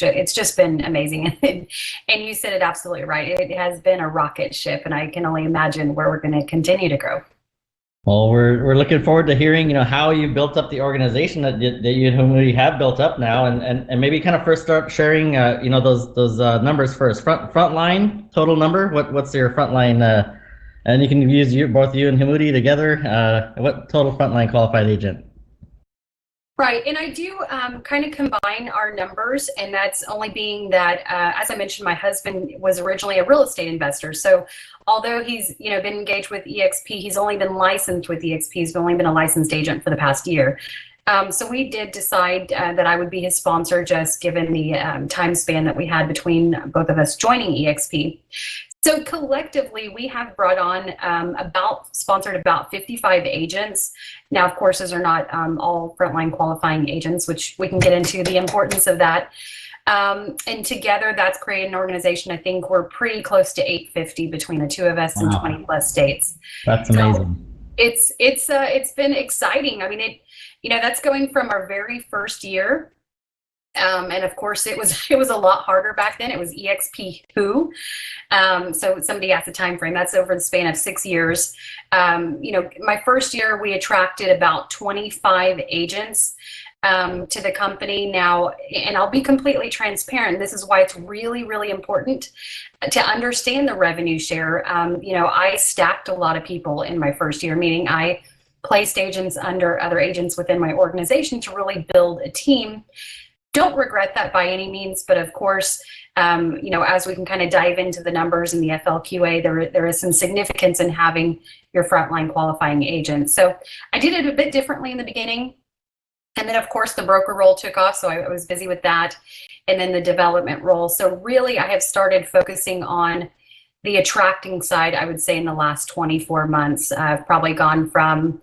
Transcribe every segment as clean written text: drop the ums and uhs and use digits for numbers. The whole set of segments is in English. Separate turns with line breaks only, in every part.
it's just been amazing. And you said it absolutely right. It has been a rocket ship, and I can only imagine where we're going to continue to grow.
Well, we're looking forward to hearing, how you built up the organization that you have built up now, and maybe kind of first start sharing, those numbers first. Frontline total number. What's your frontline? And you can use both you and Hamudi together. What total frontline qualified agent?
Right, and I do kind of combine our numbers, and that's only being that, as I mentioned, my husband was originally a real estate investor. So although he's been engaged with eXp, he's only been licensed with eXp. He's only been a licensed agent for the past year. So we did decide that I would be his sponsor, just given the time span that we had between both of us joining eXp. So collectively, we have brought on sponsored about 55 agents. Now, of course, those are not all frontline qualifying agents, which we can get into the importance of that. And together, that's created an organization. I think we're pretty close to 850 between the two of us in 20 plus states.
That's amazing.
So it's been exciting. I mean, that's going from our very first year. And of course, it was a lot harder back then. It was eXp who. So somebody asked the time frame. That's over the span of 6 years. My first year, we attracted about 25 agents to the company now. And I'll be completely transparent. This is why it's really, really important to understand the revenue share. I stacked a lot of people in my first year, meaning I placed agents under other agents within my organization to really build a team. Don't regret that by any means, but of course, as we can kind of dive into the numbers in the FLQA, there is some significance in having your frontline qualifying agent. So I did it a bit differently in the beginning. And then of course the broker role took off, so I was busy with that. And then the development role. So really I have started focusing on the attracting side, I would say in the last 24 months. I've probably gone from,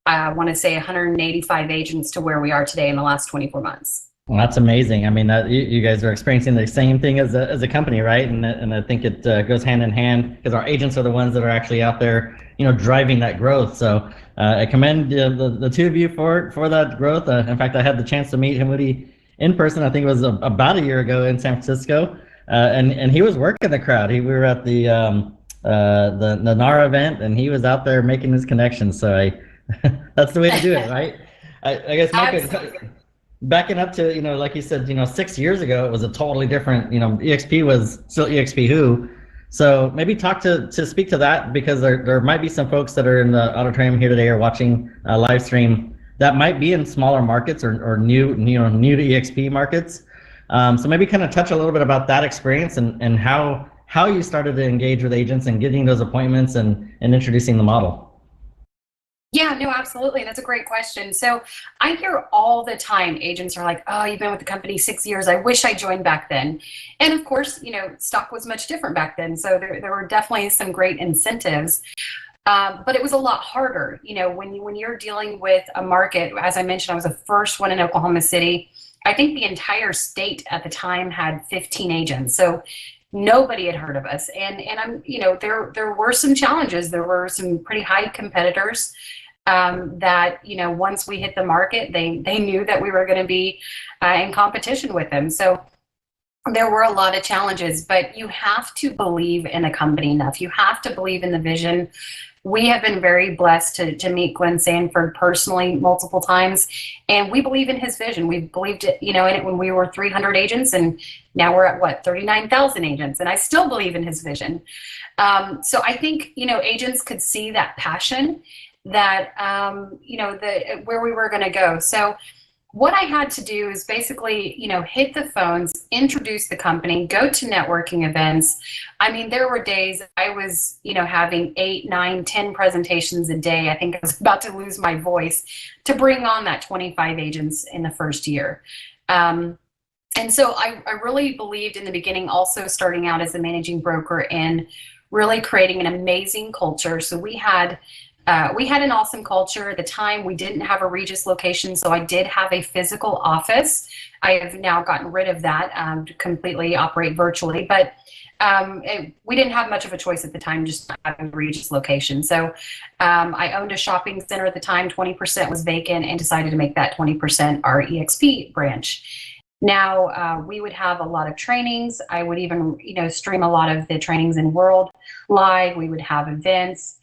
I want to say 185 agents to where we are today in the last 24 months.
Well, that's amazing. I mean, you guys are experiencing the same thing as a company, right? And I think it goes hand in hand because our agents are the ones that are actually out there, driving that growth. So I commend the two of you for that growth. In fact, I had the chance to meet Hamudi in person. I think it was about a year ago in San Francisco, and he was working the crowd. We were at the NARA event, and he was out there making his connections. So that's the way to do it, right? I guess Micah. Backing up to, like you said, 6 years ago, it was a totally different, eXp was still eXp who. So maybe speak to that, because there might be some folks that are in the auditorium here today or watching a live stream that might be in smaller markets or new to eXp markets. So maybe kind of touch a little bit about that experience and how you started to engage with agents and getting those appointments and introducing the model.
Yeah, no, absolutely. That's a great question. So I hear all the time agents are like, oh, you've been with the company 6 years. I wish I joined back then. And of course, stock was much different back then. So there were definitely some great incentives. But it was a lot harder, when you're dealing with a market. As I mentioned, I was the first one in Oklahoma City. I think the entire state at the time had 15 agents. So nobody had heard of us. And I'm, there were some challenges. There were some pretty high competitors that, once we hit the market, they knew that we were going to be in competition with them. So there were a lot of challenges, but you have to believe in a company enough. You have to believe in the vision. We have been very blessed to meet Glenn Sanford personally multiple times, and we believe in his vision. We believed it, in it when we were 300 agents, and now we're at 39,000 agents, and I still believe in his vision. So I think, agents could see that passion, that, where we were going to go. So what I had to do is basically, hit the phones, introduce the company, go to networking events. I mean, there were days I was, having 8, 9, 10 presentations a day. I think I was about to lose my voice to bring on that 25 agents in the first year. And so I really believed in the beginning, also starting out as a managing broker and really creating an amazing culture. So we had an awesome culture. At the time, we didn't have a Regis location, so I did have a physical office. I have now gotten rid of that to completely operate virtually, but we didn't have much of a choice at the time, just having a Regis location. So I owned a shopping center at the time. 20% was vacant, and decided to make that 20% our eXp branch. Now, we would have a lot of trainings. I would even, stream a lot of the trainings in World Live. We would have events,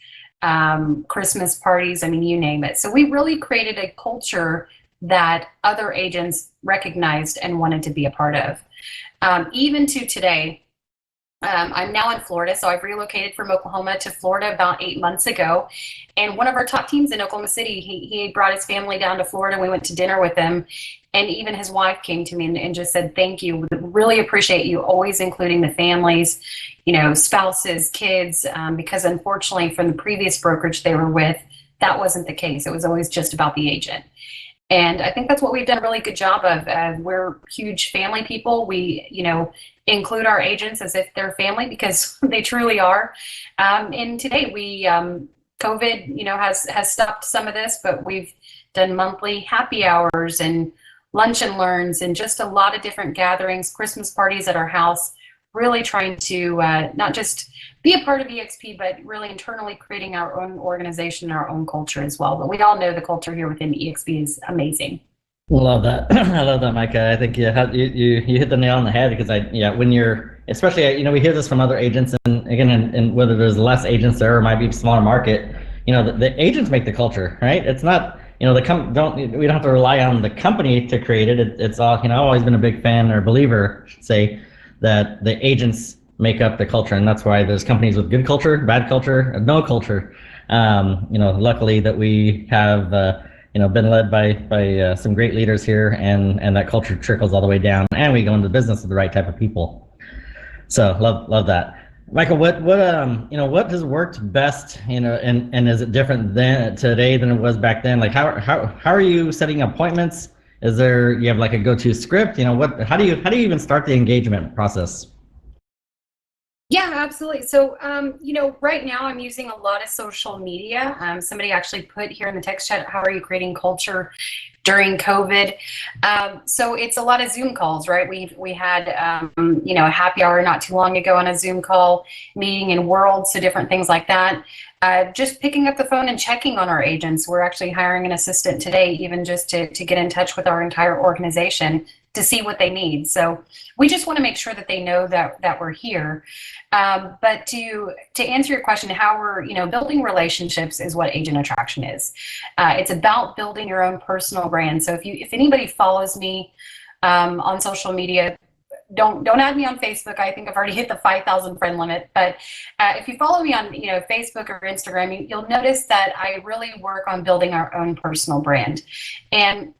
Christmas parties, I mean, you name it. So we really created a culture that other agents recognized and wanted to be a part of. Even to today, I'm now in Florida, so I've relocated from Oklahoma to Florida about 8 months ago. And one of our top teams in Oklahoma City, he brought his family down to Florida. We went to dinner with him, and even his wife came to me and just said, "Thank you. We really appreciate you always including the families, spouses, kids, because unfortunately, from the previous brokerage they were with, that wasn't the case. It was always just about the agent." And I think that's what we've done a really good job of. We're huge family people. We, include our agents as if they're family because they truly are. And today COVID, has stopped some of this, but we've done monthly happy hours and lunch and learns and just a lot of different gatherings, Christmas parties at our house, really trying to not just be a part of eXp, but really internally creating our own organization, our own culture as well. But we all know the culture here within eXp is amazing.
Love that. I love that, Micah. I think you hit the nail on the head because when you're, especially, we hear this from other agents, and again, and whether there's less agents there or might be a smaller market, the agents make the culture, right? It's not, we don't have to rely on the company to create it. It's all, I've always been a big fan or believer, I should say, that the agents make up the culture, and that's why there's companies with good culture, bad culture, and no culture. Luckily that we have, been led by some great leaders here, and that culture trickles all the way down, and we go into business with the right type of people. So love that. Michael, what has worked best, and is it different today than it was back then? Like how are you setting appointments? You have like a go-to script? How do you even start the engagement process?
Yeah, absolutely. So, right now I'm using a lot of social media. Somebody actually put here in the text chat, how are you creating culture during COVID? So it's a lot of Zoom calls, right? We had, a happy hour not too long ago on a Zoom call, meeting in World, so different things like that. Just picking up the phone and checking on our agents. We're actually hiring an assistant today, even just to get in touch with our entire organization to see what they need. So we just want to make sure that they know that we're here. But to answer your question, how we're building relationships is what agent attraction is. It's about building your own personal brand. So if anybody follows me on social media, don't add me on Facebook. I think I've already hit the 5,000 friend limit. But if you follow me on Facebook or Instagram, you'll notice that I really work on building our own personal brand. And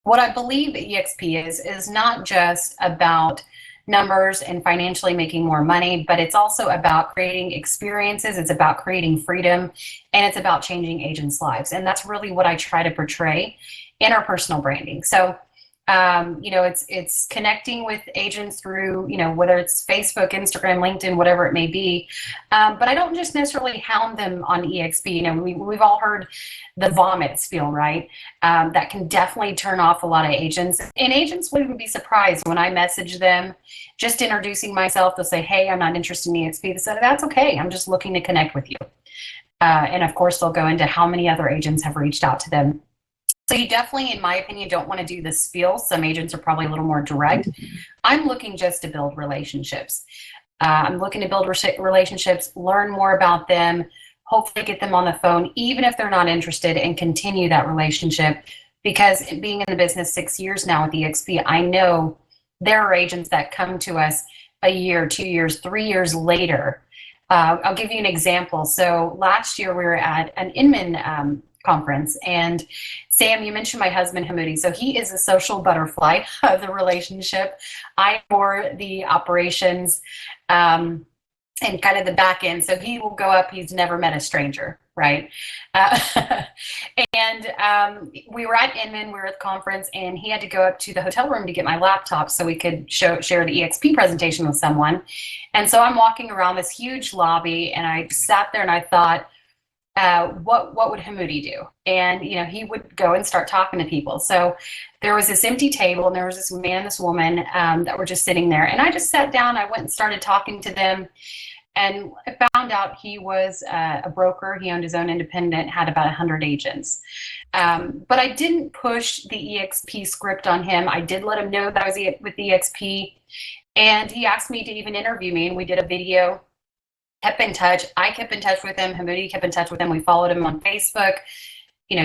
what I believe eXp is not just about numbers and financially making more money, but it's also about creating experiences, it's about creating freedom, and it's about changing agents' lives. And that's really what I try to portray in our personal branding. So it's connecting with agents through, whether it's Facebook, Instagram, LinkedIn, whatever it may be. But I don't just necessarily hound them on eXp. We've all heard the vomit spiel, right? That can definitely turn off a lot of agents. And agents wouldn't be surprised when I message them, just introducing myself. They'll say, "Hey, I'm not interested in eXp." They say, "That's okay. I'm just looking to connect with you." And of course, they'll go into how many other agents have reached out to them. So you definitely, in my opinion, don't want to do the spiel. Some agents are probably a little more direct. I'm looking just to build relationships. I'm looking to build relationships, learn more about them, hopefully get them on the phone, even if they're not interested, and continue that relationship. Because being in the business 6 years now with eXp, I know there are agents that come to us a year, 2 years, 3 years later. I'll give you an example. So last year we were at an Inman conference, and Sam, you mentioned my husband Hamudi. So he is a social butterfly of the relationship. I for the operations and kind of the back end. So he will go up. He's never met a stranger, right? And we were at Inman. We were at the conference, and he had to go up to the hotel room to get my laptop so we could share the eXp presentation with someone. And so I'm walking around this huge lobby, and I sat there and I thought, what would Hamudi do? And he would go and start talking to people. So there was this empty table, and there was this man and this woman that were just sitting there, and I just sat down. I went and started talking to them. and I found out he was a broker. He owned his own independent, had about 100 agents. But I didn't push the eXp script on him. I did let him know that I was with eXp, and he asked me to even interview me, and we did a video. Kept in touch. I kept in touch with him. Hamudi kept in touch with him. We followed him on Facebook,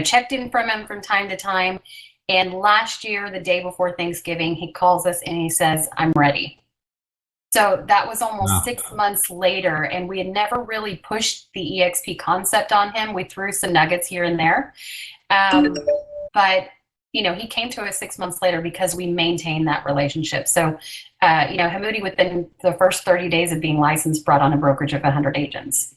checked in from him from time to time. And last year, the day before Thanksgiving, he calls us and he says, "I'm ready." So that was almost
Wow.
6 months later, and we had never really pushed the EXP concept on him. We threw some nuggets here and there. But he came to us 6 months later because we maintained that relationship. So, Hamudi, within the first 30 days of being licensed, brought on a brokerage of 100 agents.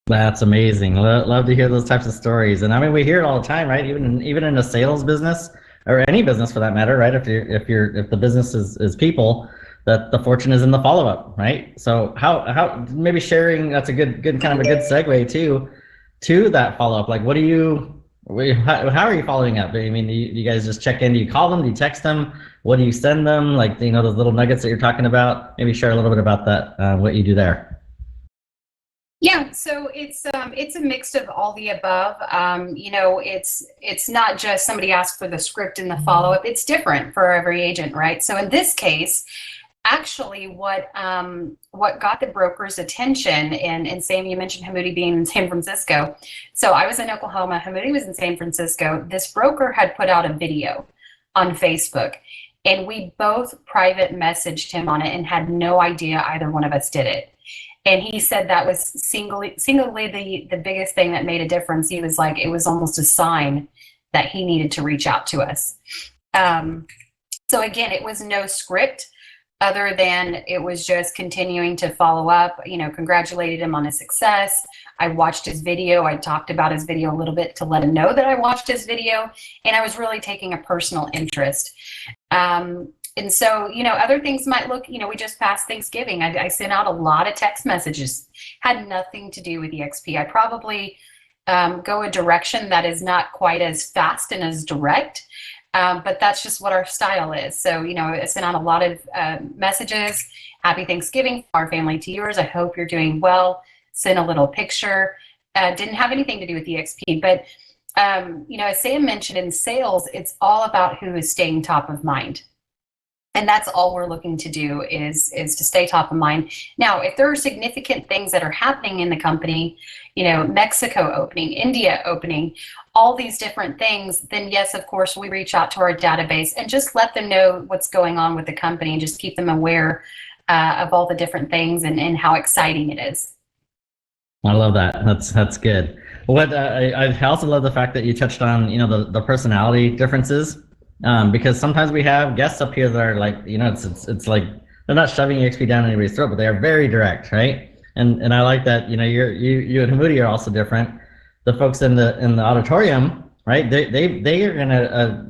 That's amazing. Love to hear those types of stories. And I mean, we hear it all the time, right? Even in a sales business or any business for that matter, right? If the business is people, that the fortune is in the follow up, right? So how maybe sharing, that's a good kind of a good segue to that follow up. Like, how are you following up? I mean, you guys just check in? Do you call them? Do you text them? What do you send them? Like, those little nuggets that you're talking about. Maybe share a little bit about that, what you do there.
Yeah, so it's a mix of all the above. It's not just somebody asked for the script and the follow up. It's different for every agent, right? So in this case, actually, what got the broker's attention, and Sam, you mentioned Hamudi being in San Francisco. So I was in Oklahoma. Hamudi was in San Francisco. This broker had put out a video on Facebook, and we both private messaged him on it and had no idea either one of us did it. And he said that was singly the biggest thing that made a difference. He was like, it was almost a sign that he needed to reach out to us. So again, it was no script other than it was just continuing to follow up, congratulated him on his success. I watched his video. I talked about his video a little bit to let him know that I watched his video, and I was really taking a personal interest. And so, other things might look, we just passed Thanksgiving. I sent out a lot of text messages, had nothing to do with eXp. I probably go a direction that is not quite as fast and as direct, but that's just what our style is. So, I sent out a lot of messages. Happy Thanksgiving from our family to yours. I hope you're doing well. Sent a little picture. Didn't have anything to do with eXp, but, as Sam mentioned, in sales, it's all about who is staying top of mind. And that's all we're looking to do is to stay top of mind. Now, if there are significant things that are happening in the company, Mexico opening, India opening, all these different things, then yes, of course, we reach out to our database and just let them know what's going on with the company and just keep them aware of all the different things and how exciting it is.
I love that. That's good. What I also love the fact that you touched on, the personality differences. Because sometimes we have guests up here that are like, it's like they're not shoving eXp down anybody's throat, but they are very direct, right? And I like that. You and Hamudi are also different. The folks in the auditorium, right? They are gonna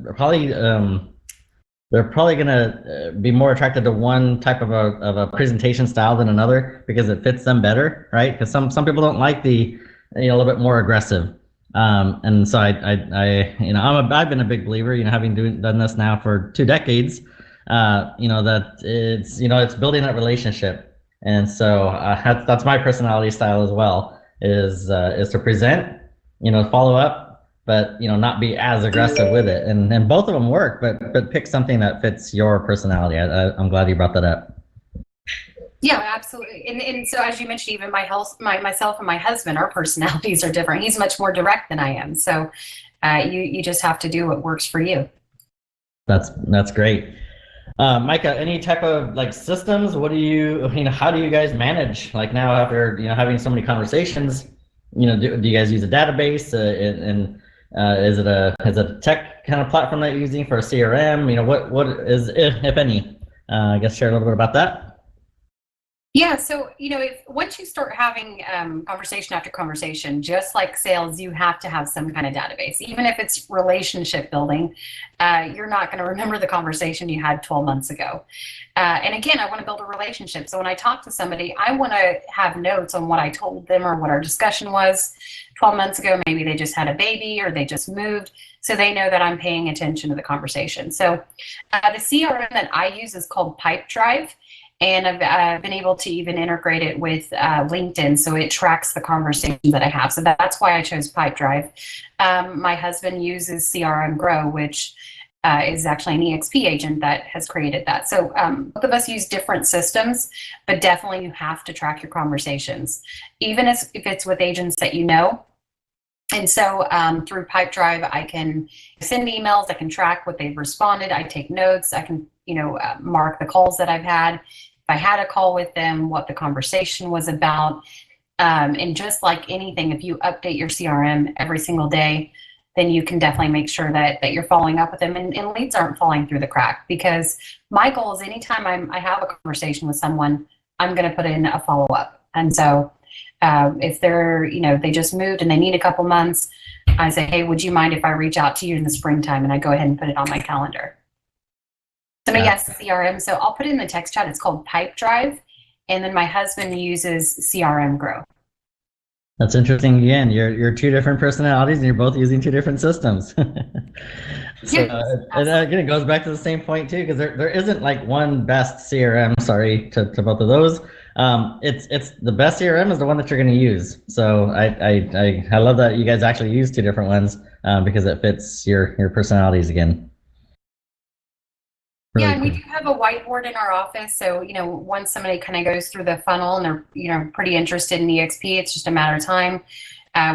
they're probably gonna be more attracted to one type of a presentation style than another because it fits them better, right? Because some people don't like the a little bit more aggressive. And so I've been a big believer, having done this now for 2 decades, that it's building that relationship. And so, that's my personality style as well, is to present, follow up, but, not be as aggressive with it. And both of them work, but pick something that fits your personality. I'm glad you brought that up.
Yeah, absolutely. And so, as you mentioned, even myself and my husband, our personalities are different. He's much more direct than I am. So you just have to do what works for you.
That's great. Micah, any type of systems? How do you guys manage now after, having so many conversations, do you guys use a database and is it a tech kind of platform that you're using for a CRM? What is, if any, I guess share a little bit about that.
Yeah, so once you start having conversation after conversation, just like sales, you have to have some kind of database. Even if it's relationship building, you're not going to remember the conversation you had 12 months ago. And again, I want to build a relationship. So when I talk to somebody, I want to have notes on what I told them or what our discussion was 12 months ago. Maybe they just had a baby or they just moved, so they know that I'm paying attention to the conversation. So the CRM that I use is called Pipedrive. And I've been able to even integrate it with LinkedIn, so it tracks the conversations that I have. So that's why I chose Pipedrive. My husband uses CRM Grow, which is actually an eXp agent that has created that. So both of us use different systems, but definitely you have to track your conversations, even if it's with agents that you know. And so through Pipedrive, I can send emails, I can track what they've responded, I take notes, I can, mark the calls that I've had. If I had a call with them, what the conversation was about. And just like anything, if you update your CRM every single day, then you can definitely make sure that you're following up with them and leads aren't falling through the crack. Because my goal is anytime I have a conversation with someone, I'm going to put in a follow-up. And so if they're, they just moved and they need a couple months, I say, hey, would you mind if I reach out to you in the springtime? And I go ahead and put it on my calendar. So yes, CRM. So I'll put it in the text chat. It's called Pipedrive. And then my husband uses CRM Grow.
That's interesting. Again, you're two different personalities and you're both using two different systems. So and again, it goes back to the same point too, because there isn't like one best CRM. Sorry to both of those. It's the best CRM is the one that you're going to use. So I love that you guys actually use two different ones because it fits your personalities again.
Really and we do have a whiteboard in our office. So, once somebody kind of goes through the funnel and they're, pretty interested in eXp, it's just a matter of time.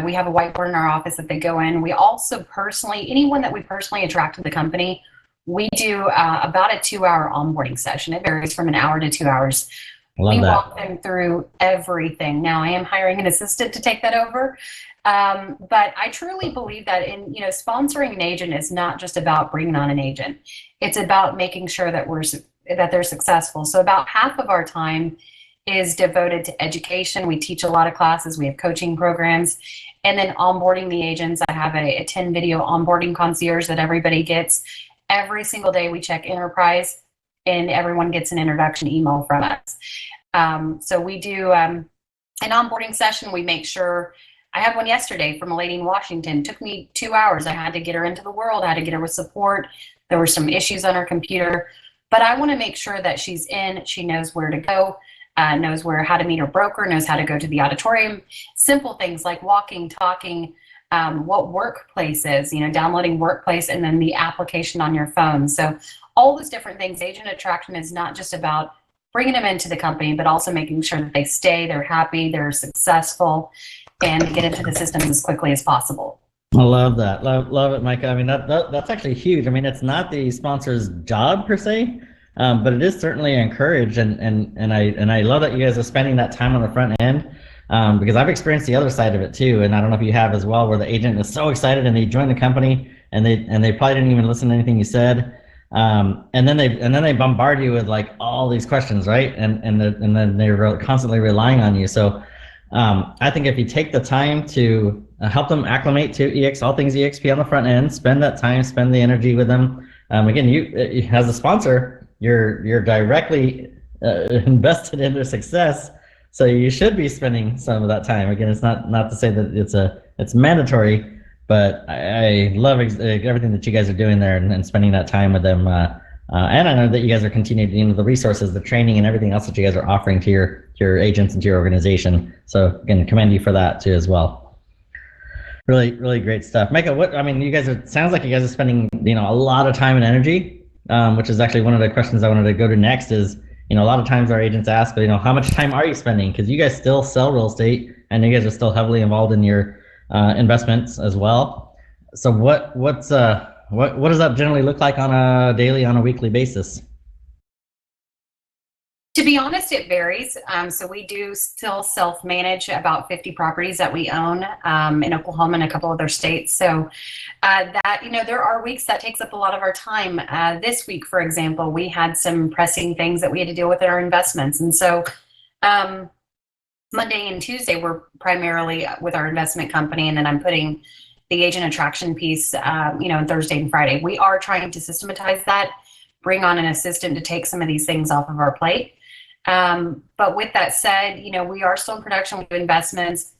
We have a whiteboard in our office that they go in. We also anyone that we personally attract to the company, we do about a 2-hour onboarding session. It varies from an hour to 2 hours. We walk them through everything. Now, I am hiring an assistant to take that over. But I truly believe that sponsoring an agent is not just about bringing on an agent. It's about making sure that they're successful. So about half of our time is devoted to education. We teach a lot of classes. We have coaching programs, and then onboarding the agents. I have a 10-video onboarding concierge that everybody gets. Every single day we check enterprise, and everyone gets an introduction email from us. So we do an onboarding session. We make sure. I had one yesterday from a lady in Washington. It took me 2 hours. I had to get her into the world. I had to get her with support. There were some issues on her computer, but I want to make sure that she's in. She knows where to go, knows how to meet her broker, knows how to go to the auditorium. Simple things like walking, talking, what Workplace is, downloading Workplace, and then the application on your phone. So all those different things. Agent attraction is not just about bringing them into the company, but also making sure that they stay, they're happy, they're successful, and get into the systems as quickly as possible.
I love that. Love it, Micah. I mean, that's actually huge. I mean, it's not the sponsor's job per se, but it is certainly encouraged. And I love that you guys are spending that time on the front end because I've experienced the other side of it too. And I don't know if you have as well, where the agent is so excited and they join the company and they probably didn't even listen to anything you said. And then they bombard you with like all these questions, right? And then they're constantly relying on you. So I think if you take the time to help them acclimate to all things eXp on the front end, spend that time, spend the energy with them. Again, you as a sponsor, you're directly invested in their success, so you should be spending some of that time. Again, it's not to say that it's mandatory, but I love everything that you guys are doing there and spending that time with them. And I know that you guys are continuing, the resources, the training, and everything else that you guys are offering to your agents and to your organization. So again, commend you for that too as well. Really, really great stuff. Micah, sounds like you guys are spending, a lot of time and energy, which is actually one of the questions I wanted to go to next is, a lot of times our agents ask, but how much time are you spending? Because you guys still sell real estate and you guys are still heavily involved in your investments as well. So what does that generally look like on a daily, on a weekly basis?
To be honest, it varies. So we do still self-manage about 50 properties that we own in Oklahoma and a couple other states. So there are weeks that takes up a lot of our time. This week, for example, we had some pressing things that we had to deal with in our investments. And so Monday and Tuesday were primarily with our investment company, and then I'm putting the agent attraction piece, on Thursday and Friday. We are trying to systematize that, bring on an assistant to take some of these things off of our plate. But with that said, we are still in production with investments.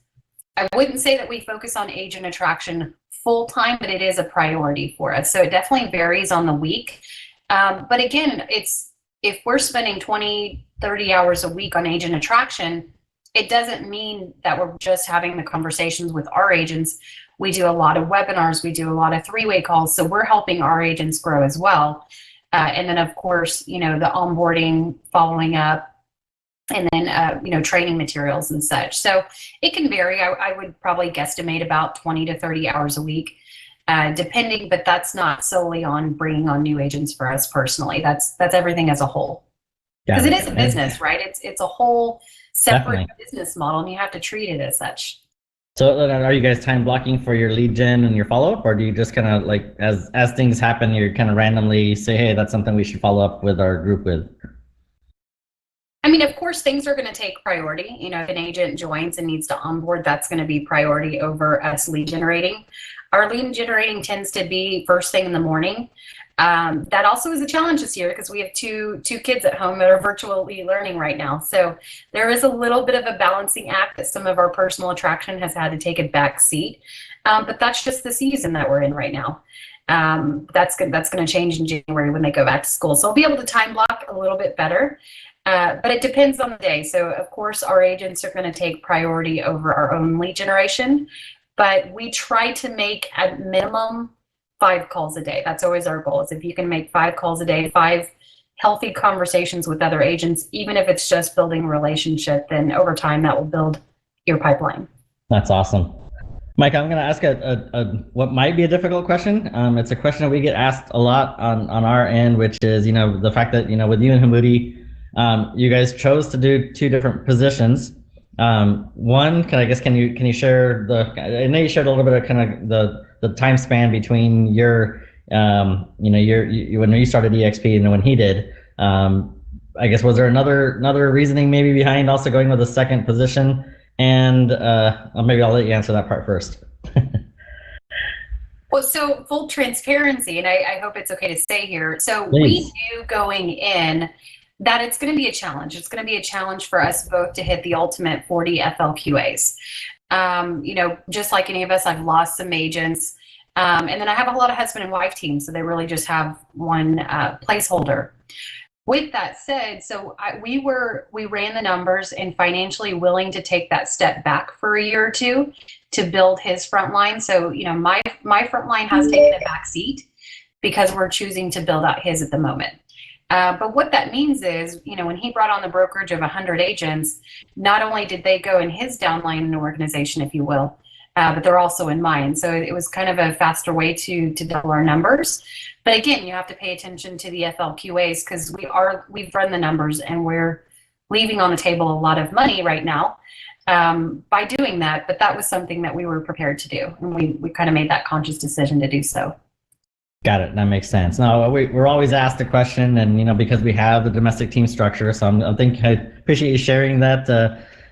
I wouldn't say that we focus on agent attraction full time, but it is a priority for us. So it definitely varies on the week. But again, it's if we're spending 20, 30 hours a week on agent attraction, it doesn't mean that we're just having the conversations with our agents. We do a lot of webinars, we do a lot of three-way calls, so we're helping our agents grow as well. And then of course, you know, the onboarding, following up, and then you know, training materials and such. So it can vary. I would probably guesstimate about 20 to 30 hours a week, depending, but that's not solely on bringing on new agents for us personally. That's everything as a whole. Because it is a business, right? It's a whole separate
Definitely.
business model, and you have to treat it as such.
So are you guys time blocking for your lead gen and your follow-up, or do you just kind of like, as things happen, you kind of randomly say, hey, that's something we should follow up with our group with?
I mean, of course, things are going to take priority. You know, if an agent joins and needs to onboard, that's going to be priority over us lead generating. Our lead generating tends to be first thing in the morning. That also is a challenge this year because we have two kids at home that are virtually learning right now. So there is a little bit of a balancing act that some of our personal attraction has had to take a back seat. But that's just the season that we're in right now. That's going to change in January when they go back to school. So I'll be able to time block a little bit better. But it depends on the day. So of course, our agents are going to take priority over our own lead generation. But we try to make at minimum 5 calls a day. That's always our goal, is if you can make 5 calls a day, 5 healthy conversations with other agents, even if it's just building a relationship, then over time that will build your pipeline.
That's awesome. Mike, I'm going to ask a what might be a difficult question. It's a question that we get asked a lot on our end, which is, you know, the fact that, you know, with you and Hamudi, you guys chose to do 2 different positions. One, can you share I know you shared a little bit of kind of the time span between your, you know, when you started eXp and when he did. I guess, was there another reasoning maybe behind also going with a second position? And maybe I'll let you answer that part first.
Well, so full transparency, and I hope it's okay to say here. So
Please.
we knew going in that it's going to be a challenge. It's going to be a challenge for us both to hit the ultimate 40 FLQAs. You know, just like any of us, I've lost some agents. And then I have a lot of husband and wife teams, so they really just have one placeholder. With that said, so we ran the numbers and financially willing to take that step back for a year or two to build his Frontline. So, you know, my Frontline has taken a back seat because we're choosing to build out his at the moment. But what that means is, you know, when he brought on the brokerage of 100 agents, not only did they go in his downline organization, if you will, but they're also in mine. So it was kind of a faster way to double our numbers. But again, you have to pay attention to the FLQAs because we've run the numbers and we're leaving on the table a lot of money right now by doing that. But that was something that we were prepared to do, and we kind of made that conscious decision to do so.
Got it. That makes sense. No, we're always asked the question, and you know, because we have the domestic team structure, so I appreciate you sharing that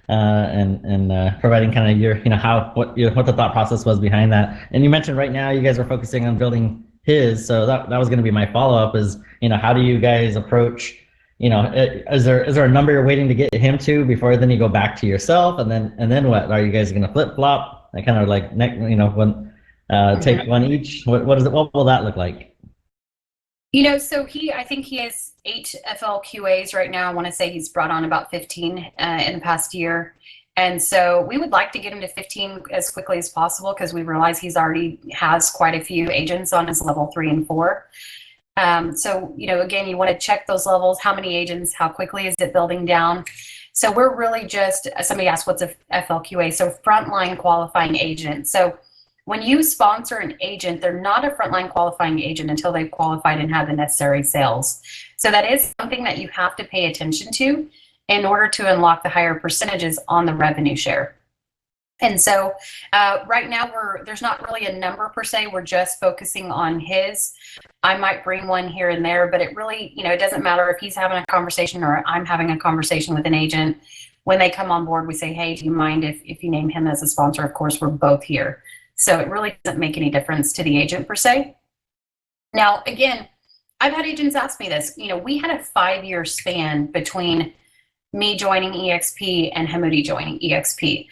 and providing kind of your, you know, what the thought process was behind that. And you mentioned right now you guys are focusing on building his, so that was going to be my follow up. Is, you know, how do you guys approach? You know, is there a number you're waiting to get him to before then you go back to yourself, and then what? Are you guys going to flip flop? I kind of like, you know, when. Take one each. What will that look like?
You know, so I think he has 8 FLQAs right now. I want to say he's brought on about 15 in the past year. And so we would like to get him to 15 as quickly as possible because we realize he's already has quite a few agents on his level 3 and 4. So, you know, again, you want to check those levels. How many agents? How quickly is it building down? So we're really just, somebody asked what's a FLQA? So Frontline Qualifying Agent. So when you sponsor an agent, they're not a Frontline qualifying agent until they've qualified and have the necessary sales. So that is something that you have to pay attention to in order to unlock the higher percentages on the revenue share. And so right now there's not really a number per se. We're just focusing on his. I might bring one here and there, but it really, you know, it doesn't matter if he's having a conversation or I'm having a conversation with an agent. When they come on board, we say, hey, do you mind if you name him as a sponsor? Of course, we're both here. So it really doesn't make any difference to the agent per se. Now, again, I've had agents ask me this. You know, we had a 5-year span between me joining eXp and Hamudi joining eXp.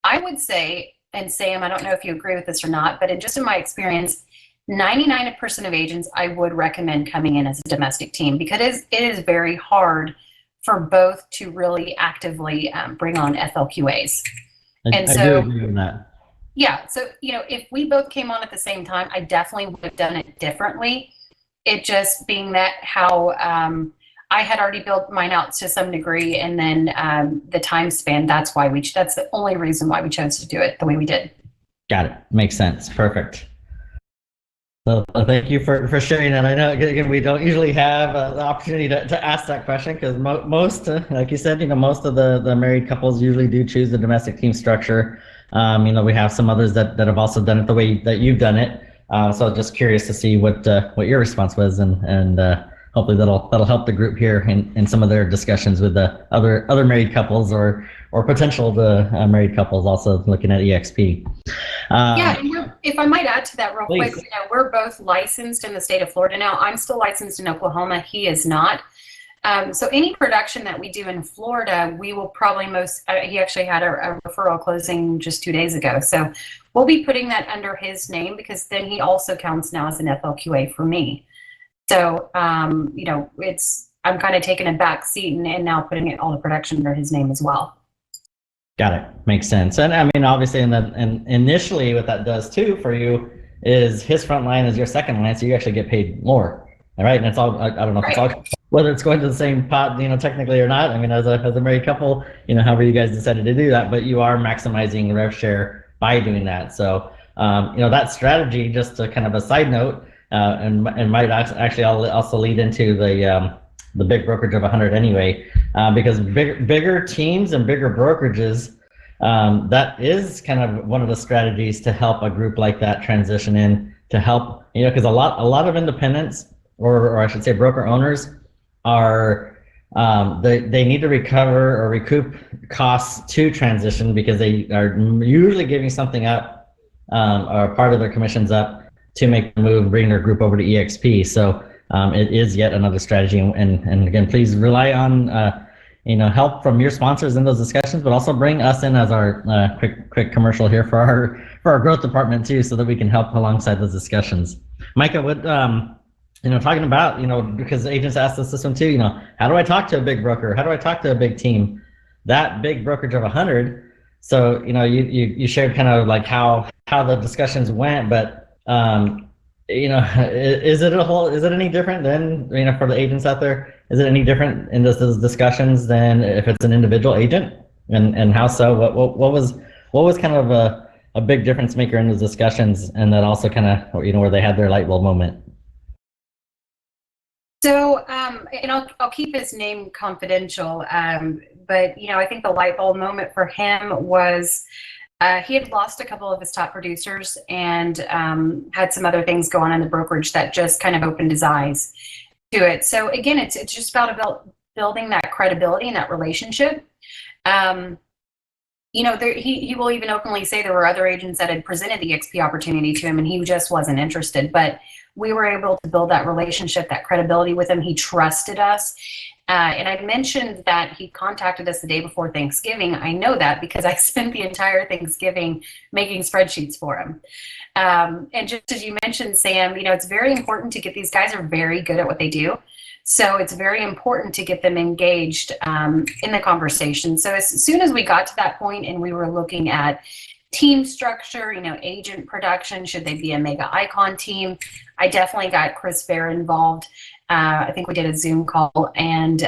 I would say, and Sam, I don't know if you agree with this or not, but in my experience, 99% of agents, I would recommend coming in as a domestic team, because it is very hard for both to really actively bring on FLQAs.
I do agree with that.
Yeah, so if we both came on at the same time, I definitely would have done it differently. It just being that how I had already built mine out to some degree, and then the time span. That's the only reason why we chose to do it the way we did.
Got it. Makes sense. Perfect. So thank you for sharing that. I know, again, we don't usually have the opportunity to ask that question, because most, like you said, most of the married couples usually do choose the domestic team structure. We have some others that have also done it the way that you've done it. So just curious to see what your response was, and hopefully that'll help the group here in some of their discussions with the other married couples or potential married couples also looking at eXp.
Yeah, and if I might add to that real
Please.
quick, we're both licensed in the state of Florida now. I'm still licensed in Oklahoma. He is not. So any production that we do in Florida, we will probably he actually had a referral closing just 2 days ago. So we'll be putting that under his name, because then he also counts now as an FLQA for me. So, I'm kind of taking a back seat and now putting all the production under his name as well.
Got it. Makes sense. And I mean, obviously, and initially what that does too for you is his front line is your second line, so you actually get paid more. All right. And it's all, I don't know if it's all, whether it's going to the same pot, technically or not. I mean, as a married couple, however you guys decided to do that, but you are maximizing rev share by doing that. So, that strategy, just to kind of a side note, and might actually also lead into the big brokerage of 100 anyway, because bigger teams and bigger brokerages, that is kind of one of the strategies to help a group like that transition in, to help, because a lot of independents, or I should say broker owners, are they need to recover or recoup costs to transition, because they are usually giving something up, or part of their commissions up, to make the move, bring their group over to eXp. So it is yet another strategy, and again, please rely on help from your sponsors in those discussions, but also bring us in as our quick commercial here for our growth department too, so that we can help alongside those discussions. Micah, what talking about, because agents ask us this one too, how do I talk to a big broker? How do I talk to a big team? That big brokerage of 100. So you shared kind of like how the discussions went, but is it any different than, for the agents out there? Is it any different in those discussions than if it's an individual agent? And how so? What was kind of a big difference maker in those discussions, and that also kind of, where they had their light bulb moment?
So, and I'll keep his name confidential, but I think the light bulb moment for him was he had lost a couple of his top producers, and had some other things going on in the brokerage that just kind of opened his eyes to it. So again, it's just about building that credibility and that relationship. He will even openly say there were other agents that had presented the eXp opportunity to him, and he just wasn't interested. But we were able to build that relationship, that credibility with him. He trusted us. And I mentioned that he contacted us the day before Thanksgiving. I know that because I spent the entire Thanksgiving making spreadsheets for him. And just as you mentioned, Sam, it's very important to get, these guys are very good at what they do. So it's very important to get them engaged in the conversation. So as soon as we got to that point and we were looking at team structure, agent production, should they be a mega icon team? I definitely got Chris Fair involved. I think we did a Zoom call and,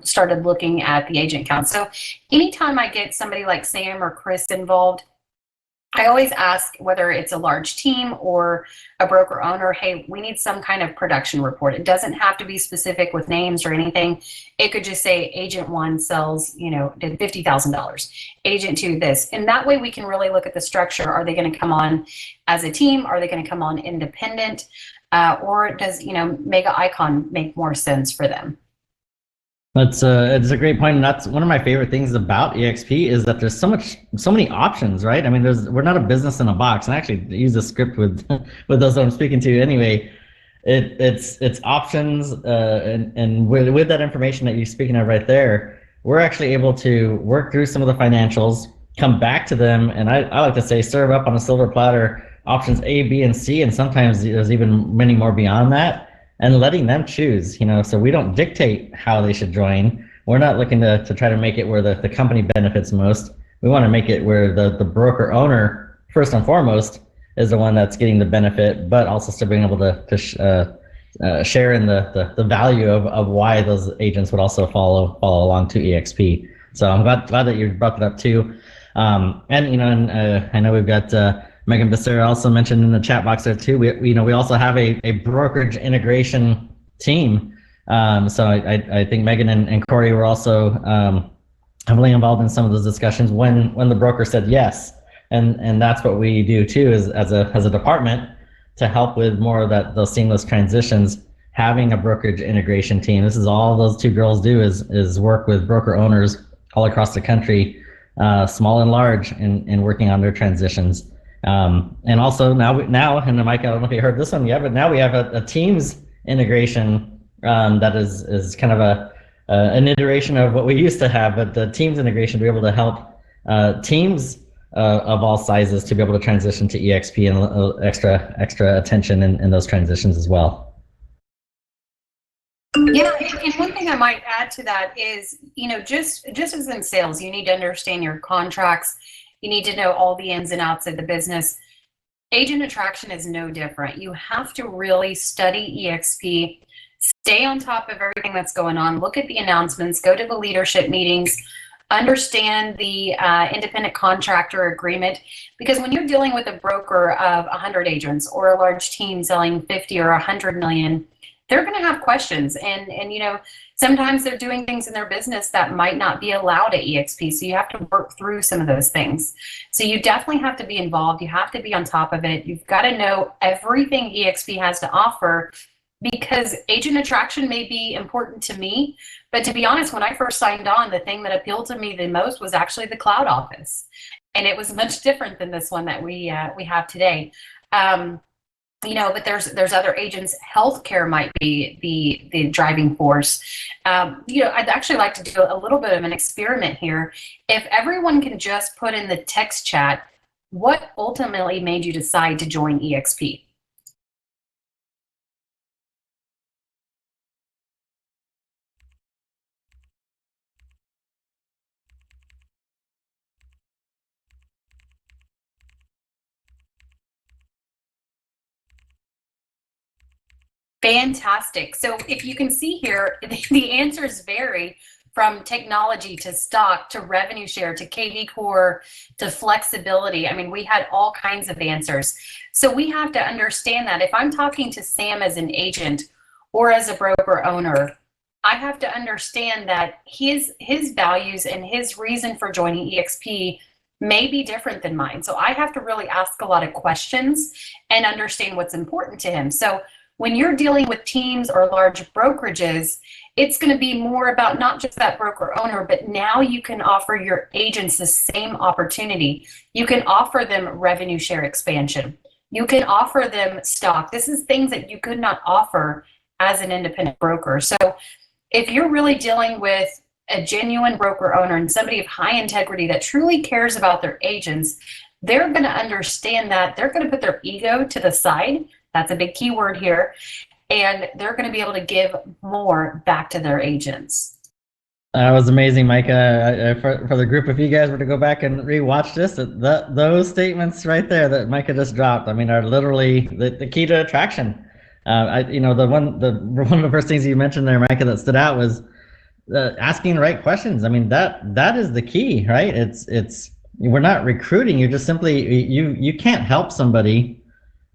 started looking at the agent count. So anytime I get somebody like Sam or Chris involved, I always ask, whether it's a large team or a broker owner, hey, we need some kind of production report. It doesn't have to be specific with names or anything. It could just say agent one sells, did $50,000, agent two this. And that way we can really look at the structure. Are they going to come on as a team? Are they going to come on independent? Or does, mega icon make more sense for them?
It's a great point, and that's one of my favorite things about eXp is that there's so many options, right? I mean, we're not a business in a box, and I actually use the script with those that I'm speaking to anyway. It's options, and with that information that you're speaking of right there, we're actually able to work through some of the financials, come back to them, and I like to say serve up on a silver platter options A, B, and C, and sometimes there's even many more beyond that, and letting them choose, so we don't dictate how they should join. We're not looking to try to make it where the company benefits most. We want to make it where the broker owner, first and foremost, is the one that's getting the benefit, but also still being able to share in the value of why those agents would also follow along to eXp. So I'm glad that you brought that up too. And I know we've got Megan Becerra also mentioned in the chat box there too. We also have a brokerage integration team. So I think Megan and Corey were also heavily involved in some of those discussions when the broker said yes. And that's what we do too, is as a department, to help with more of those seamless transitions, having a brokerage integration team. This is all those two girls do is work with broker owners all across the country, small and large, in working on their transitions. And also now, and Mike, I don't know if you heard this one yet, but now we have a Teams integration that is kind of an iteration of what we used to have, but the Teams integration to be able to help teams of all sizes to be able to transition to eXp and extra attention in those transitions as well.
Yeah, and one thing I might add to that is, just as in sales, you need to understand your contracts. You need to know all the ins and outs of the business. Agent attraction is no different. You have to really study eXp, stay on top of everything that's going on, look at the announcements, go to the leadership meetings, understand the independent contractor agreement, because when you're dealing with a broker of 100 agents or a large team selling 50 or 100 million, they're going to have questions, and sometimes they're doing things in their business that might not be allowed at eXp, so you have to work through some of those things. So you definitely have to be involved. You have to be on top of it. You've got to know everything eXp has to offer, because agent attraction may be important to me, but to be honest, when I first signed on, the thing that appealed to me the most was actually the cloud office, and it was much different than this one that we have today. But there's other agents. Healthcare might be the driving force. I'd actually like to do a little bit of an experiment here. If everyone can just put in the text chat, what ultimately made you decide to join eXp? Fantastic. So if you can see here, the answers vary from technology to stock to revenue share to KV core to flexibility. I mean, we had all kinds of answers. So we have to understand that if I'm talking to Sam as an agent or as a broker owner, I have to understand that his values and his reason for joining eXp may be different than mine. So I have to really ask a lot of questions and understand what's important to him. So when you're dealing with teams or large brokerages, it's going to be more about not just that broker owner, but now you can offer your agents the same opportunity. You can offer them revenue share expansion. You can offer them stock. This is things that you could not offer as an independent broker. So if you're really dealing with a genuine broker owner and somebody of high integrity that truly cares about their agents, they're going to understand that. They're going to put their ego to the side. That's a big key word here. And they're going to be able to give more back to their agents.
That was amazing, Micah. For the group, if you guys were to go back and rewatch this, those statements right there that Micah just dropped, I mean, are literally the key to attraction. One of the first things you mentioned there, Micah, that stood out was asking the right questions. I mean, that is the key, right? It's we're not recruiting. You're just simply you can't help somebody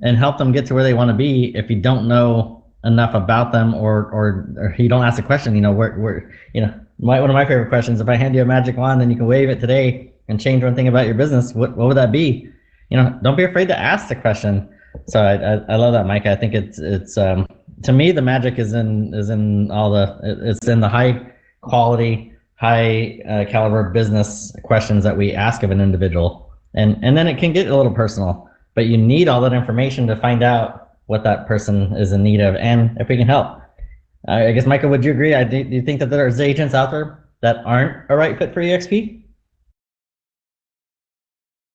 and help them get to where they want to be if you don't know enough about them, or you don't ask a question. One of my favorite questions: if I hand you a magic wand and you can wave it today and change one thing about your business, what would that be? Don't be afraid to ask the question. So I love that, Mike. I think it's to me, the magic is in it's in the high quality, high caliber business questions that we ask of an individual, and then it can get a little personal. But you need all that information to find out what that person is in need of, and if we can help. I guess, Michael, would you agree? Do you think that there's agents out there that aren't a right fit for eXp?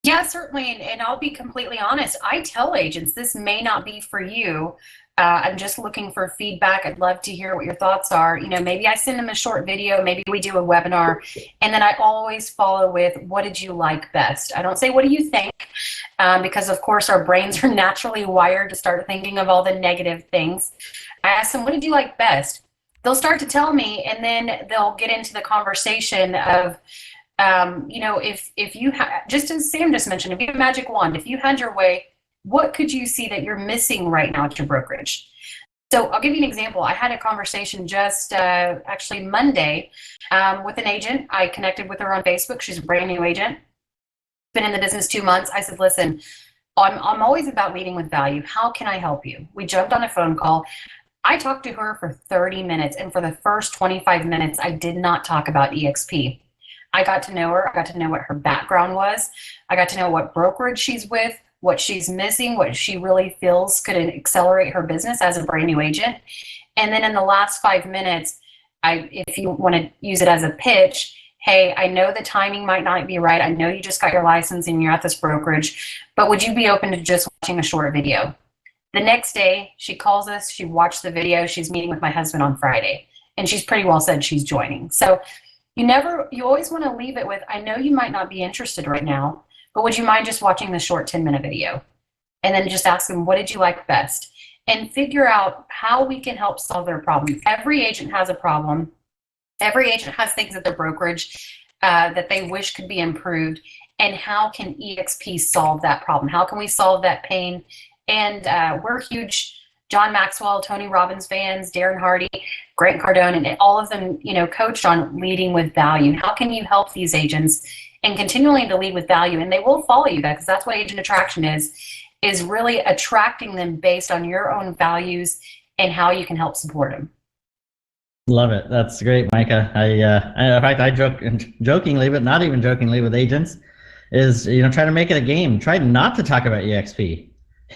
Yeah, certainly. And I'll be completely honest. I tell agents this may not be for you. I'm just looking for feedback. I'd love to hear what your thoughts are. Maybe I send them a short video, maybe we do a webinar, and then I always follow with, what did you like best? I don't say, what do you think? Because, of course, our brains are naturally wired to start thinking of all the negative things. I ask them, what did you like best? They'll start to tell me, and then they'll get into the conversation of, if you just as Sam just mentioned, if you had a magic wand, if you had your way, what could you see that you're missing right now at your brokerage? So I'll give you an example. I had a conversation just actually Monday with an agent. I connected with her on Facebook. She's a brand new agent, been in the business 2 months. I said, listen, I'm always about leading with value. How can I help you? We jumped on a phone call. I talked to her for 30 minutes, and for the first 25 minutes, I did not talk about eXp. I got to know her. I got to know what her background was. I got to know what brokerage she's with, what she's missing, what she really feels could accelerate her business as a brand new agent. And then in the last 5 minutes, if you want to use it as a pitch, hey, I know the timing might not be right. I know you just got your license and you're at this brokerage, but would you be open to just watching a short video? The next day, she calls us. She watched the video. She's meeting with my husband on Friday, and she's pretty well said she's joining. So you always want to leave it with, I know you might not be interested right now, but would you mind just watching the short 10-minute video? And then just ask them, what did you like best? And figure out how we can help solve their problem. Every agent has a problem. Every agent has things at their brokerage that they wish could be improved. And how can eXp solve that problem? How can we solve that pain? And we're huge John Maxwell, Tony Robbins fans, Darren Hardy, Grant Cardone, and all of them, coached on leading with value. How can you help these agents and continually to lead with value? And they will follow you, because that's what agent attraction is really attracting them based on your own values and how you can help support them.
Love it. That's great, Micah. In fact, I joke jokingly, but not even jokingly, with agents is, try to make it a game. Try not to talk about eXp.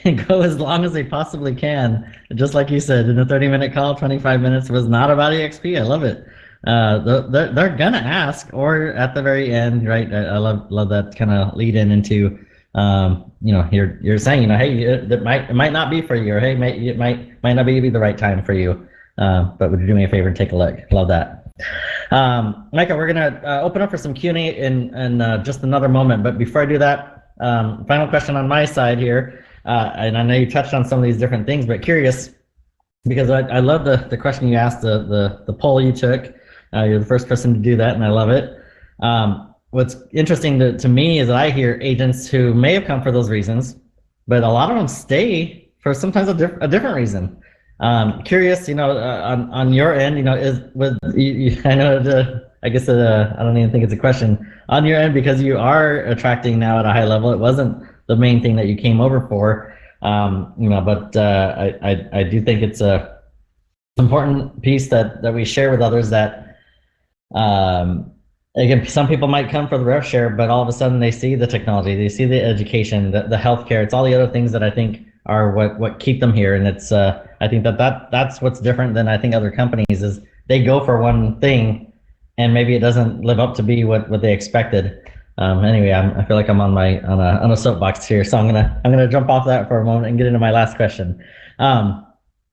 And go as long as they possibly can. Just like you said, in a 30-minute call, 25 minutes was not about eXp. I love it. They're gonna ask, or at the very end, right? I love that kind of lead in into, you're saying, hey, it might not be for you, or hey, it might not be the right time for you. But would you do me a favor and take a look? Love that. Micah, we're gonna open up for some Q&A in just another moment. But before I do that, final question on my side here. And I know you touched on some of these different things, but curious, because I love the question you asked, the poll you took. You're the first person to do that, and I love it. What's interesting to me is that I hear agents who may have come for those reasons, but a lot of them stay for sometimes a different reason. Curious, on your end, I know I guess I don't even think it's a question on your end, because you are attracting now at a high level. It wasn't the main thing that you came over for, but I do think it's a important piece that we share with others, that again, some people might come for the rev share, but all of a sudden they see the technology, they see the education, the healthcare. It's all the other things that I think are what keep them here. And it's I think that's what's different than I think other companies, is they go for one thing and maybe it doesn't live up to be what they expected. Anyway, I feel like I'm on a soapbox here, so I'm gonna jump off that for a moment and get into my last question.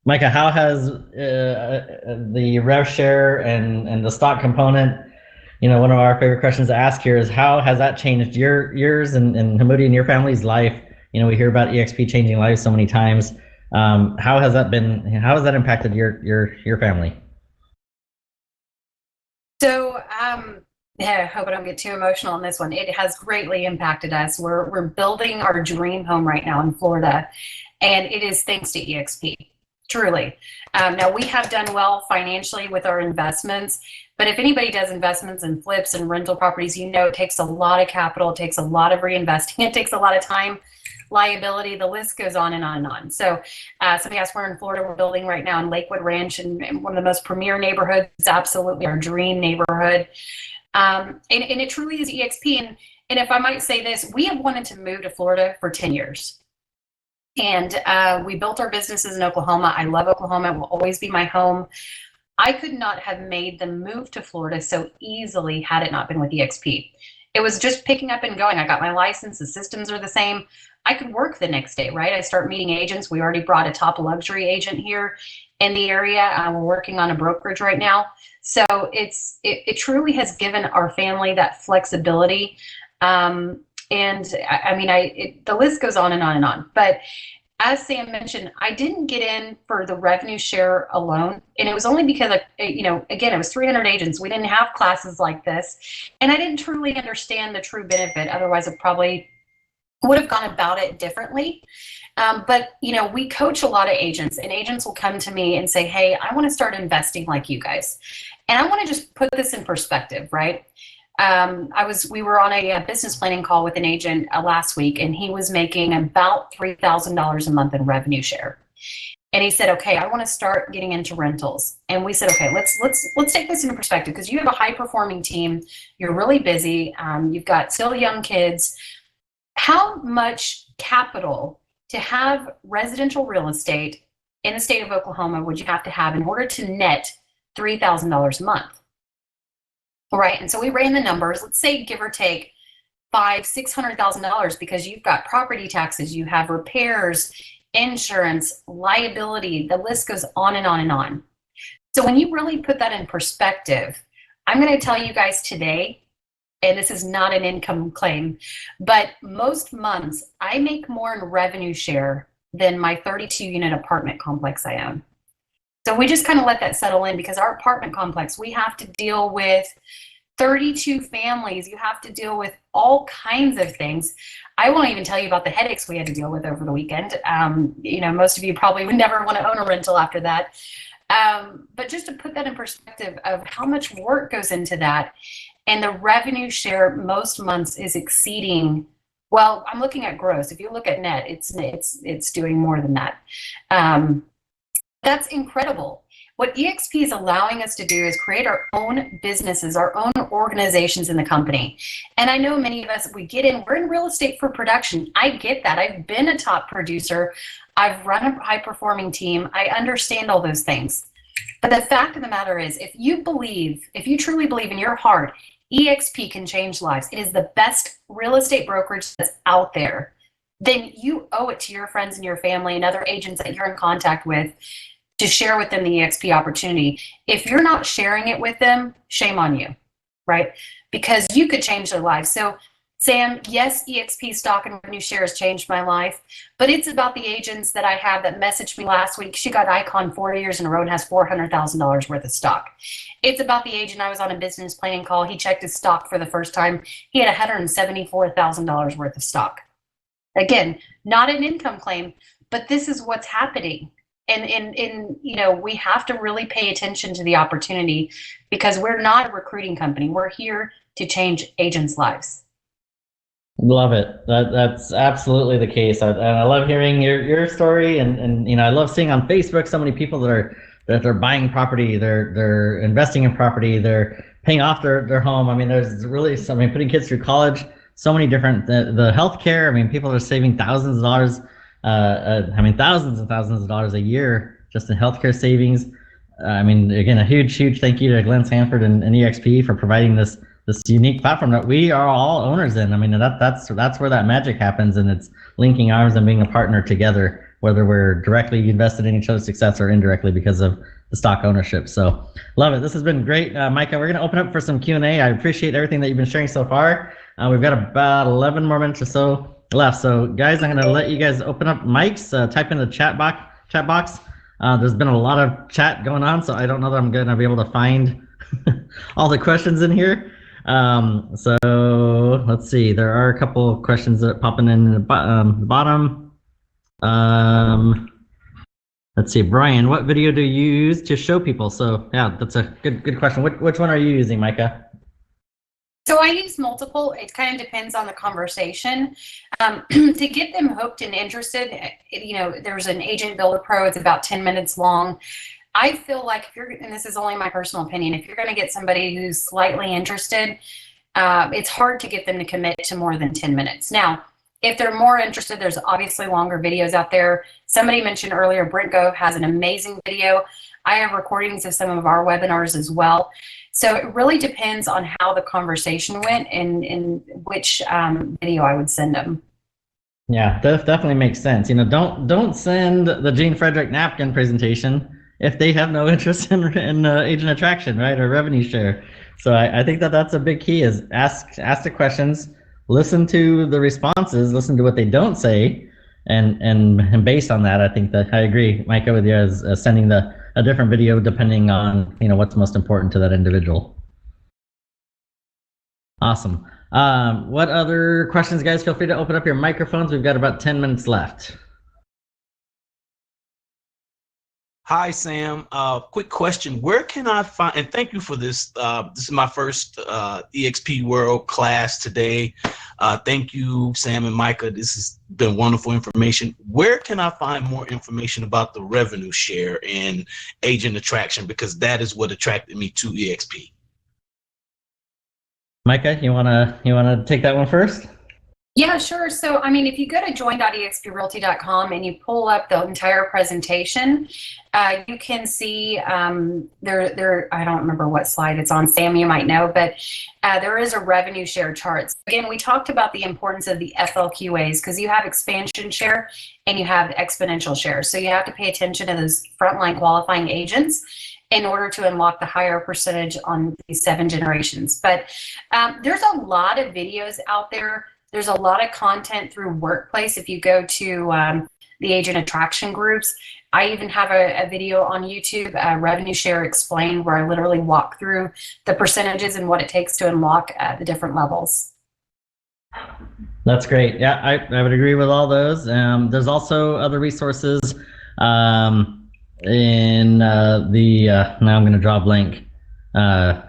Micah, how has the rev share and the stock component, one of our favorite questions to ask here is, how has that changed yours and Hamudi and your family's life? We hear about eXp changing lives so many times. How has that impacted your family?
So, I hope I don't get too emotional on this one. It has greatly impacted us. We're building our dream home right now in Florida, and it is thanks to eXp, truly. Now, we have done well financially with our investments, but if anybody does investments and flips and rental properties, it takes a lot of capital, it takes a lot of reinvesting, it takes a lot of time, liability, the list goes on and on and on. So somebody asked, we're in Florida, we're building right now in Lakewood Ranch, and one of the most premier neighborhoods. It's absolutely our dream neighborhood. And it truly is eXp. And if I might say this, we have wanted to move to Florida for 10 years. And we built our businesses in Oklahoma. I love Oklahoma. It will always be my home. I could not have made the move to Florida so easily had it not been with eXp. It was just picking up and going. I got my license, the systems are the same. I could work the next day, right? I start meeting agents. We already brought a top luxury agent here in the area. We're working on a brokerage right now. So it truly has given our family that flexibility. And I mean, the list goes on and on and on. But as Sam mentioned, I didn't get in for the revenue share alone. And it was only because, again, it was 300 agents. We didn't have classes like this. And I didn't truly understand the true benefit. Otherwise, I probably would have gone about it differently. But, we coach a lot of agents, and agents will come to me and say, hey, I want to start investing like you guys. And I want to just put this in perspective, right? We were on a business planning call with an agent last week, and he was making about $3,000 a month in revenue share. And he said, okay, I want to start getting into rentals. And we said, okay, let's take this into perspective, because you have a high performing team. You're really busy. You've got still young kids. How much capital to have residential real estate in the state of Oklahoma would you have to have in order to net $3,000 a month? Right. And so we ran the numbers. Let's say, give or take $600,000, because you've got property taxes, you have repairs, insurance, liability, the list goes on and on and on. So when you really put that in perspective, I'm going to tell you guys today, and this is not an income claim, but most months I make more in revenue share than my 32-unit apartment complex I own. So we just kind of let that settle in, because our apartment complex, we have to deal with 32 families. You have to deal with all kinds of things. I won't even tell you about the headaches we had to deal with over the weekend. Most of you probably would never want to own a rental after that. But just to put that in perspective of how much work goes into that, and the revenue share most months is exceeding, well, I'm looking at gross. If you look at net, it's doing more than that. That's incredible. What eXp is allowing us to do is create our own businesses, our own organizations in the company. And I know many of us, we're in real estate for production. I get that. I've been a top producer. I've run a high performing team. I understand all those things. But the fact of the matter is, if you truly believe in your heart, eXp can change lives. It is the best real estate brokerage that's out there. Then you owe it to your friends and your family and other agents that you're in contact with to share with them the eXp opportunity. If you're not sharing it with them, shame on you, right? Because you could change their lives. So Sam, yes, eXp stock and revenue share has changed my life, but it's about the agents that I have that messaged me last week. She got Icon 4 years in a row and has $400,000 worth of stock. It's about the agent I was on a business planning call. He checked his stock for the first time. He had $174,000 worth of stock. Again, not an income claim, but this is what's happening. And we have to really pay attention to the opportunity, because we're not a recruiting company. We're here to change agents' lives.
Love it. That's absolutely the case. I love hearing your story, and I love seeing on Facebook so many people that are buying property, they're investing in property, they're paying off their home. I mean, there's really putting kids through college, so many different the healthcare. I mean, people are saving thousands of dollars. Thousands and thousands of dollars a year just in healthcare savings. Again, a huge thank you to Glenn Sanford and eXp for providing this unique platform that we are all owners in. I mean, that's where that magic happens, and it's linking arms and being a partner together, whether we're directly invested in each other's success or indirectly because of the stock ownership. So love it. This has been great. Micah, we're going to open up for some Q&A. I appreciate everything that you've been sharing so far. We've got about 11 more minutes or so left. So guys, I'm going to let you guys open up mics, type in the chat box. There's been a lot of chat going on, so I don't know that I'm going to be able to find all the questions in here. So let's see. There are a couple of questions that are popping in the bottom. Let's see, Brian, what video do you use to show people? So yeah, that's a good question. Which one are you using, Micah?
So I use multiple. It kind of depends on the conversation. To get them hooked and interested, there's an Agent Builder Pro. It's about 10 minutes long. I feel like and this is only my personal opinion, if you're going to get somebody who's slightly interested, it's hard to get them to commit to more than 10 minutes. Now, if they're more interested, there's obviously longer videos out there. Somebody mentioned earlier, Brent Gove has an amazing video. I have recordings of some of our webinars as well. So it really depends on how the conversation went and in which video I would send them.
Yeah, that definitely makes sense. Don't send the Gene Frederick napkin presentation if they have no interest in agent attraction, right, or revenue share. So I think that's a big key is ask the questions, listen to the responses, listen to what they don't say, and based on that, I think that I agree, Micah, with you as sending a different video depending on what's most important to that individual. Awesome. What other questions, guys? Feel free to open up your microphones. We've got about 10 minutes left.
Hi, Sam. Quick question. Where can I find, and thank you for this. This is my first eXp World class today. Thank you, Sam and Micah. This has been wonderful information. Where can I find more information about the revenue share and agent attraction? Because that is what attracted me to eXp.
Micah, you wanna take that one first?
Yeah, sure. So, I mean, if you go to join.exprealty.com and you pull up the entire presentation, you can see there. I don't remember what slide it's on. Sam, you might know, but there is a revenue share chart. So again, we talked about the importance of the FLQAs because you have expansion share and you have exponential share. So you have to pay attention to those frontline qualifying agents in order to unlock the higher percentage on these 7 generations. But there's a lot of videos out there. There's a lot of content through Workplace. If you go to the agent attraction groups, I even have a video on YouTube, Revenue Share Explained, where I literally walk through the percentages and what it takes to unlock the different levels.
That's great. Yeah, I would agree with all those. There's also other resources in now I'm going to draw a blank. The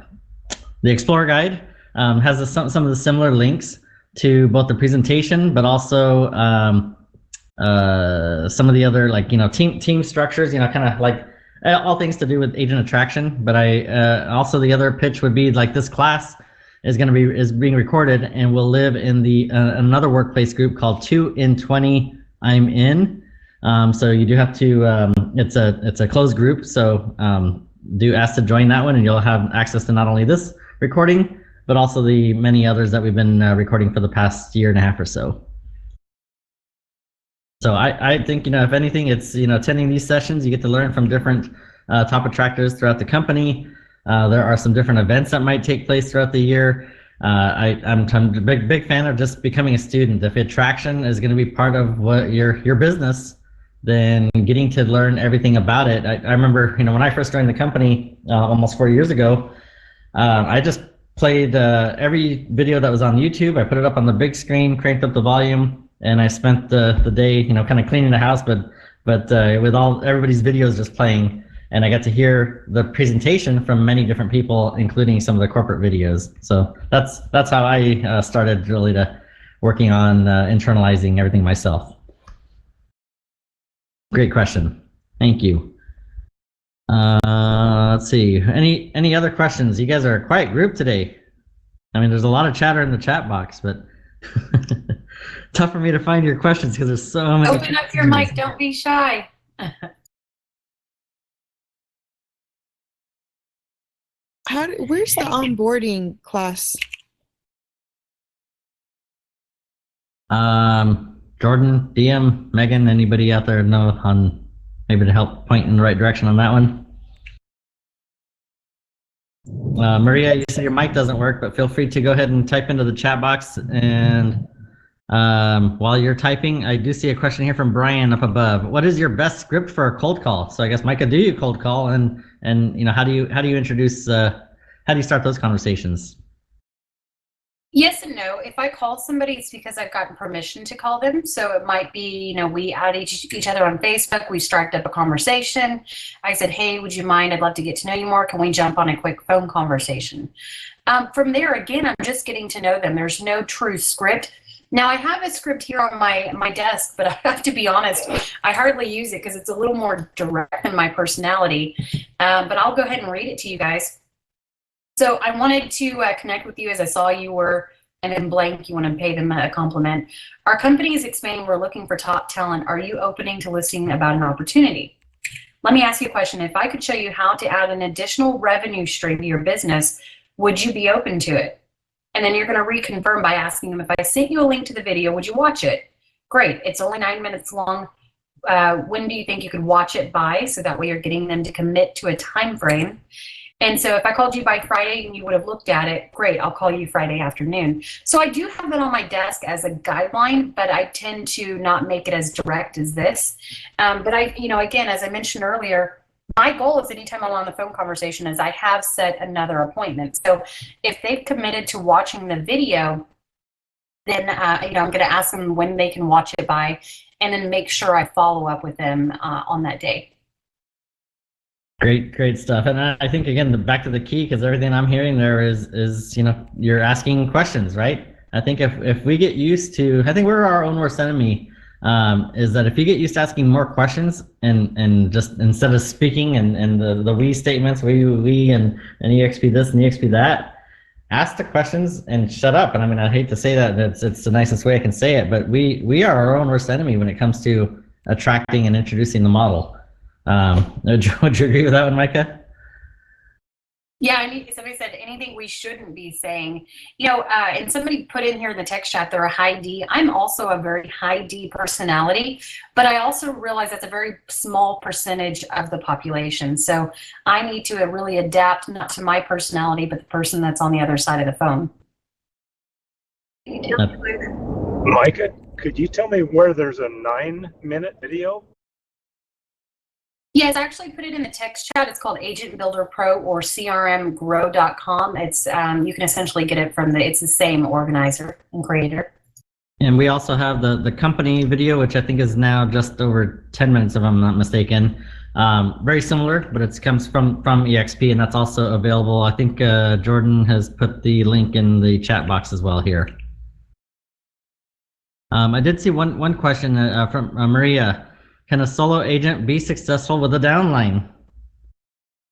Explorer Guide has some of the similar links to both the presentation, but also some of the other team structures. Kind of like all things to do with agent attraction. But also the other pitch would be like this class is being recorded and will live in the another Workplace group called 2 in 20 I'm in. So you do have to, it's a closed group, so do ask to join that one and you'll have access to not only this recording, but also the many others that we've been recording for the past year and a half or so. So I think, if anything, it's, attending these sessions, you get to learn from different top attractors throughout the company. There are some different events that might take place throughout the year. I'm a big fan of just becoming a student. If attraction is going to be part of what your business, then getting to learn everything about it. I remember, when I first joined the company almost 4 years ago, I just played every video that was on YouTube. I put it up on the big screen, cranked up the volume, and I spent the day, kind of cleaning the house, but with everybody's videos just playing, and I got to hear the presentation from many different people, including some of the corporate videos. So that's how I started really working on internalizing everything myself. Great question. Thank you. Let's see. Any other questions? You guys are a quiet group today. I mean, there's a lot of chatter in the chat box, but tough for me to find your questions because there's so many.
Open up your mic. Don't be shy.
Where's the onboarding class?
Jordan, DM, Megan, anybody out there know on maybe to help point in the right direction on that one? Maria, you said your mic doesn't work, but feel free to go ahead and type into the chat box. And while you're typing, I do see a question here from Brian up above. What is your best script for a cold call? So I guess, Micah, do you cold call, and how do you introduce? How do you start those conversations?
Yes and no. If I call somebody, it's because I've gotten permission to call them. So it might be, we add each other on Facebook. We struck up a conversation. I said, hey, would you mind? I'd love to get to know you more. Can we jump on a quick phone conversation? From there, again, I'm just getting to know them. There's no true script. Now, I have a script here on my desk, but I have to be honest, I hardly use it because it's a little more direct in my personality. But I'll go ahead and read it to you guys. So I wanted to connect with you as I saw you were, and in blank, you want to pay them a compliment. Our company is expanding. We're looking for top talent. Are you opening to listening about an opportunity? Let me ask you a question. If I could show you how to add an additional revenue stream to your business, would you be open to it? And then you're going to reconfirm by asking them, if I sent you a link to the video, would you watch it? Great. It's only 9 minutes long. When do you think you could watch it by? So that way you're getting them to commit to a time frame. And so if I called you by Friday and you would have looked at it, great, I'll call you Friday afternoon. So I do have that on my desk as a guideline, but I tend to not make it as direct as this. But again, as I mentioned earlier, my goal is anytime I'm on the phone conversation is I have set another appointment. So if they've committed to watching the video, then I'm going to ask them when they can watch it by, and then make sure I follow up with them on that day.
Great stuff. And I think, again, back to the key, because everything I'm hearing there is you're asking questions, right? I think if we get used to, I think we're our own worst enemy, is that if you get used to asking more questions and just instead of speaking and the we statements, we and eXp this and eXp that, ask the questions and shut up. And I mean, I hate to say that, it's the nicest way I can say it, but we are our own worst enemy when it comes to attracting and introducing the model. Would you agree with that one, Micah?
Yeah, I mean, somebody said anything we shouldn't be saying. And somebody put in here in the text chat, they're a high D. I'm also a very high D personality, but I also realize that's a very small percentage of the population. So I need to really adapt, not to my personality, but the person that's on the other side of the phone.
Micah, could you tell me where there's a 9-minute video?
Yes, I actually put it in the text chat. It's called Agent Builder Pro or crmgrow.com. It's you can essentially get it from it's the same organizer and creator.
And we also have the company video, which I think is now just over 10 minutes, if I'm not mistaken. Very similar, but it comes from eXp, and that's also available. I think Jordan has put the link in the chat box as well here. I did see one question from Maria. Can a solo agent be successful with a downline?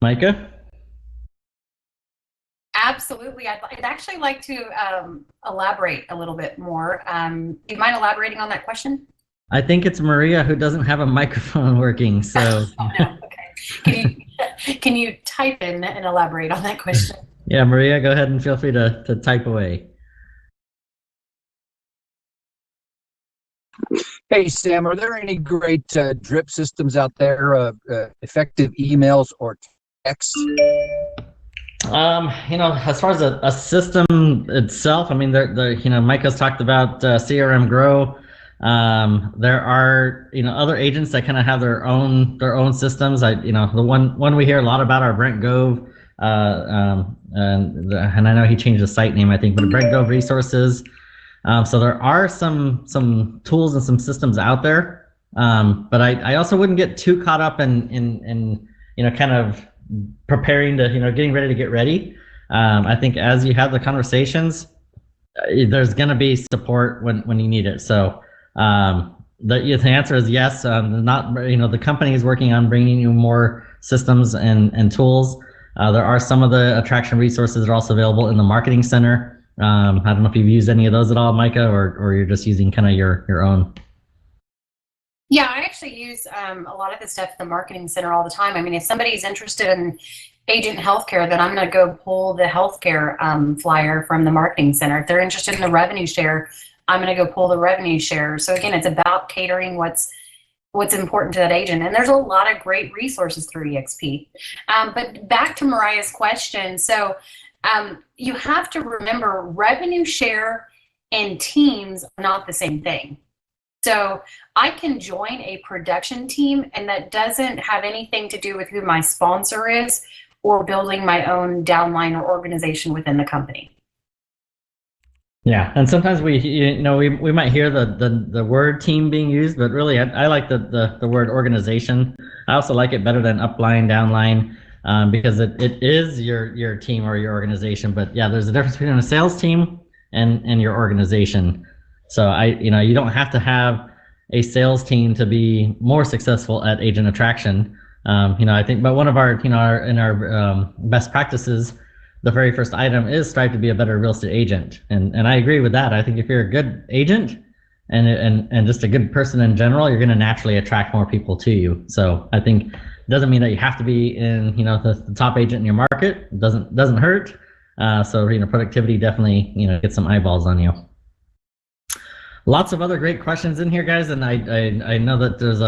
Micah?
Absolutely. I'd actually like to elaborate a little bit more. Do you mind elaborating on that question?
I think it's Maria who doesn't have a microphone working. So.
Oh, no. Okay. Can you type in and elaborate on that question?
Yeah, Maria, go ahead and feel free to type away.
Hey, Sam, are there any great drip systems out there, effective emails or texts?
As far as a system itself, I mean, Micah's talked about CRM Grow. There are, other agents that kind of have their own systems. The one we hear a lot about are Brent Gove, and I know he changed the site name, I think, but Brent Gove Resources. So there are some tools and some systems out there, but I also wouldn't get too caught up in kind of preparing to getting ready to get ready. I think as you have the conversations, there's going to be support when you need it. So the answer is yes. The company is working on bringing you more systems and tools. There are some of the attraction resources that are also available in the marketing center. I don't know if you've used any of those at all, Micah, or you're just using kind of your own.
Yeah, I actually use a lot of the stuff at the marketing center all the time. I mean, if somebody's interested in agent healthcare, then I'm going to go pull the healthcare flyer from the marketing center. If they're interested in the revenue share, I'm going to go pull the revenue share. So again, it's about catering what's important to that agent. And there's a lot of great resources through eXp. But back to Mariah's question. So you have to remember revenue share and teams are not the same thing. So I can join a production team, and that doesn't have anything to do with who my sponsor is or building my own downline or organization within the company.
Yeah, and sometimes we might hear the word team being used, but really I like the word organization. I also like it better than upline, downline, because it is your team or your organization. But yeah, there's a difference between a sales team and your organization. So you don't have to have a sales team to be more successful at agent attraction. I think, but one of our best practices, the very first item is strive to be a better real estate agent. And I agree with that. I think if you're a good agent and just a good person in general, you're going to naturally attract more people to you. So I think Doesn't mean that you have to be in, the top agent in your market. It doesn't hurt. So, productivity definitely, gets some eyeballs on you. Lots of other great questions in here, guys, and I know that there was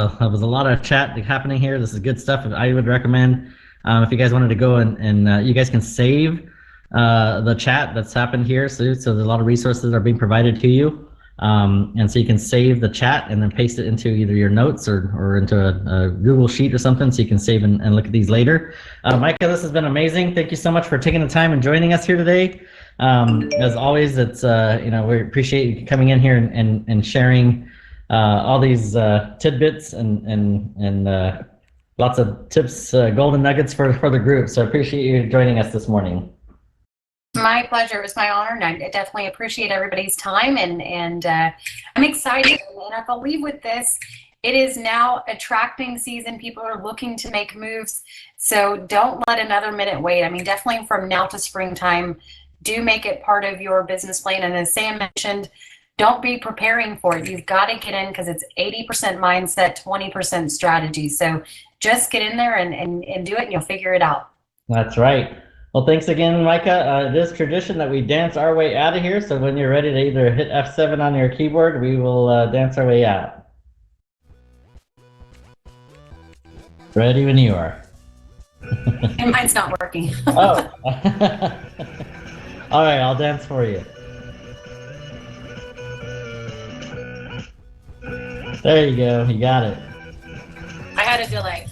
a lot of chat happening here. This is good stuff. I would recommend if you guys wanted to go and you guys can save the chat that's happened here. So there's a lot of resources that are being provided to you, and so you can save the chat and then paste it into either your notes or into a Google Sheet or something, so you can save and look at these later. Micah, this has been amazing. Thank you so much for taking the time and joining us here today. As always, it's we appreciate you coming in here and sharing all these tidbits and lots of tips, golden nuggets for the group. So I appreciate you joining us this morning.
My pleasure. It was my honor, and I definitely appreciate everybody's time. And I'm excited. And I believe with this, it is now attracting season. People are looking to make moves. So don't let another minute wait. I mean, definitely from now to springtime, do make it part of your business plan. And as Sam mentioned, don't be preparing for it. You've got to get in, because it's 80% mindset, 20% strategy. So just get in there and do it, and you'll figure it out.
That's right. Well, thanks again, Micah. It is tradition that we dance our way out of here. So when you're ready to either hit F7 on your keyboard, we will dance our way out. Ready when you are.
And mine's not working.
Oh. All right, I'll dance for you. There you go. You got it.
I had a delay.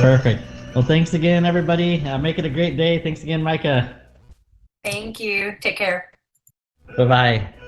Perfect. Well, thanks again, everybody. Make it a great day. Thanks again, Micah.
Thank you. Take care.
Bye-bye.